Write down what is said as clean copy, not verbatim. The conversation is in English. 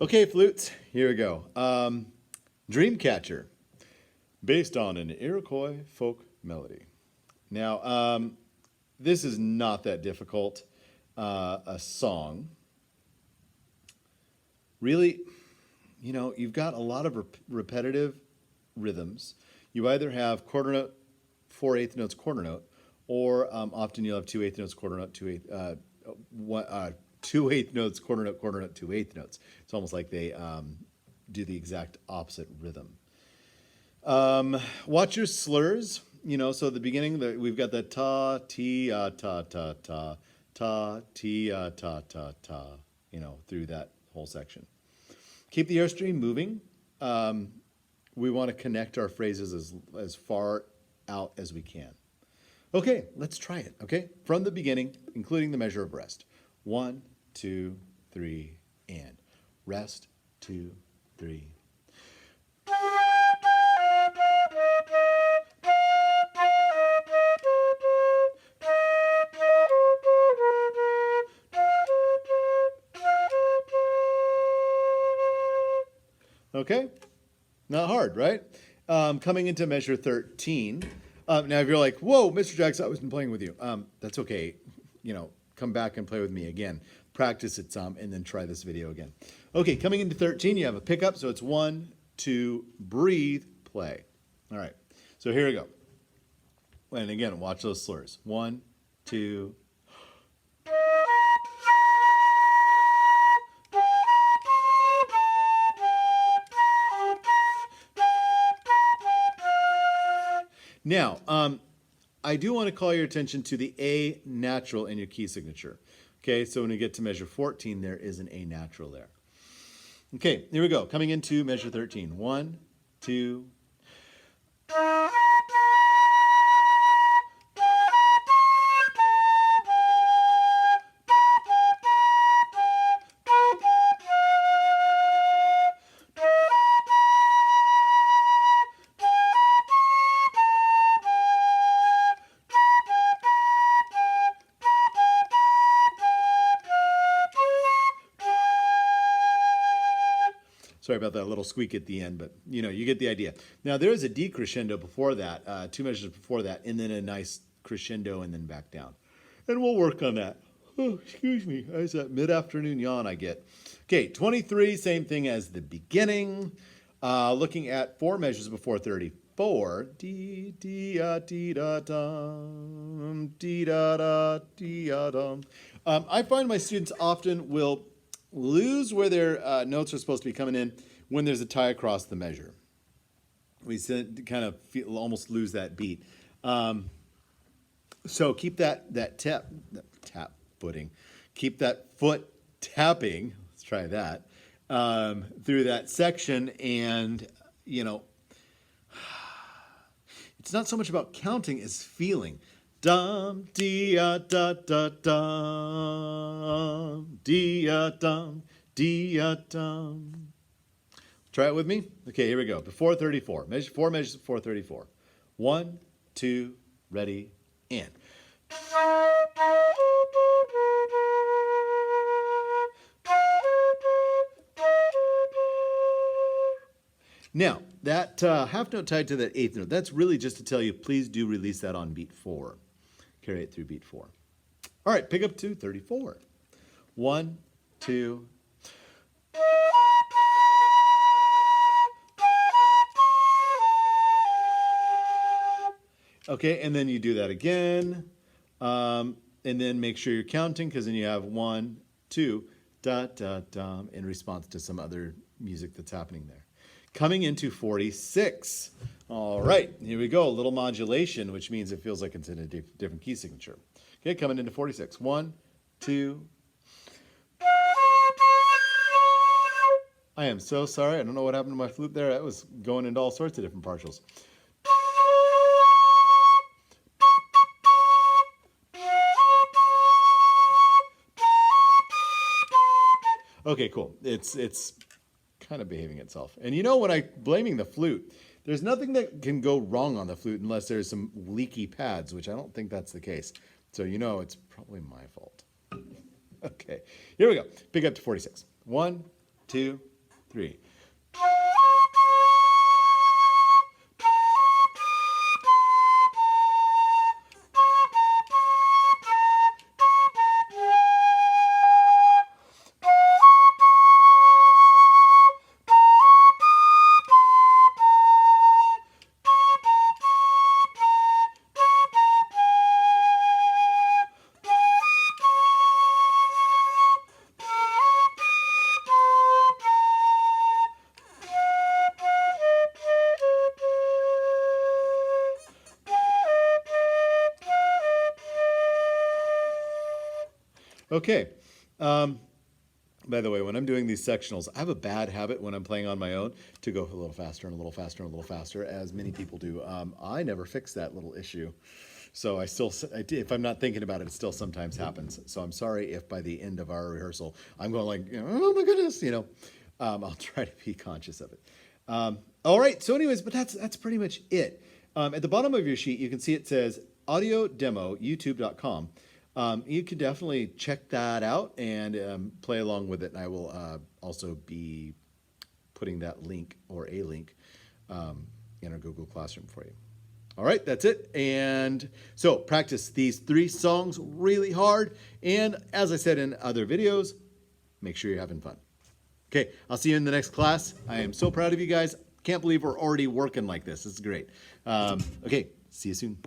Okay, flutes, here we go. Dreamcatcher, based on an Iroquois folk melody. Now, this is not that difficult. A song. Really, you've got a lot of repetitive rhythms. You either have quarter note, 4/8 notes, quarter note, or often you'll have 2/8 notes, quarter note, 2/8 notes, quarter note, 2/8 notes. It's almost like they do the exact opposite rhythm. Watch your slurs. So at the beginning, we've got the ta, ti, ta, ta, ta, ta, ti, ta, ta, ta, through that whole section. Keep the airstream moving. We want to connect our phrases as far out as we can. Okay, let's try it, okay? From the beginning, including the measure of rest. 1, 2, 3, and rest, 2, 3. Okay, not hard, right? Coming into measure 13. Now, if you're like, whoa, Mr. Jackson, I wasn't playing with you. That's okay. Come back and play with me again. Practice it some, and then try this video again. Okay, coming into 13, you have a pickup. So it's 1, 2, breathe, play. All right, so here we go. And again, watch those slurs. 1, 2. Now, I do want to call your attention to the A natural in your key signature. Okay, so when we get to measure 14, there is an A natural there. Okay, here we go. Coming into measure 13. 1, 2. Sorry about that little squeak at the end, but you get the idea. Now there is a decrescendo before that, 2 measures before that, and then a nice crescendo and then back down. And we'll work on that. Oh, excuse me, there's that mid-afternoon yawn I get. Okay, 23, same thing as the beginning. Looking at 4 measures before 34. Dee, dee, dee, da, dum, dee, da, da, dee, da, dum. I find my students often will lose where their notes are supposed to be coming in when there's a tie across the measure. We kind of almost lose that beat. So keep that tap footing. Keep that foot tapping. Let's try that through that section, and it's not so much about counting as feeling. Dum dee da da dum dee dum dee dum. Try it with me. Okay, here we go. Before 34. 4 measures before 34. 1, 2, ready, and. Now, that half note tied to that 8th note, that's really just to tell you, please do release that on beat 4. Carry it through beat 4. All right, pick up to 34. 1, 2. Okay, and then you do that again. And then make sure you're counting, because then you have 1, 2, da, da, da, in response to some other music that's happening there. Coming into 46. All right, here we go. A little modulation, which means it feels like it's in a different key signature. Okay, coming into 46. 1, 2. I am so sorry. I don't know what happened to my flute there. That was going into all sorts of different partials. Okay, cool. It's kind of behaving itself. And when I'm blaming the flute, there's nothing that can go wrong on the flute unless there's some leaky pads, which I don't think that's the case. So it's probably my fault. Okay, here we go. Pick up to 46. 1, 2, 3. Okay. By the way, when I'm doing these sectionals, I have a bad habit when I'm playing on my own to go a little faster and a little faster and a little faster, as many people do. I never fix that little issue. So if I'm not thinking about it, it still sometimes happens. So I'm sorry if by the end of our rehearsal, I'm going like, oh my goodness, I'll try to be conscious of it. All right. So anyways, but that's pretty much it. At the bottom of your sheet, you can see it says audio demo, youtube.com. You can definitely check that out and play along with it. And I will also be putting that link or a link in our Google Classroom for you. All right, that's it. And so practice these 3 songs really hard. And as I said in other videos, make sure you're having fun. Okay, I'll see you in the next class. I am so proud of you guys. Can't believe we're already working like this. This is great. Okay, see you soon.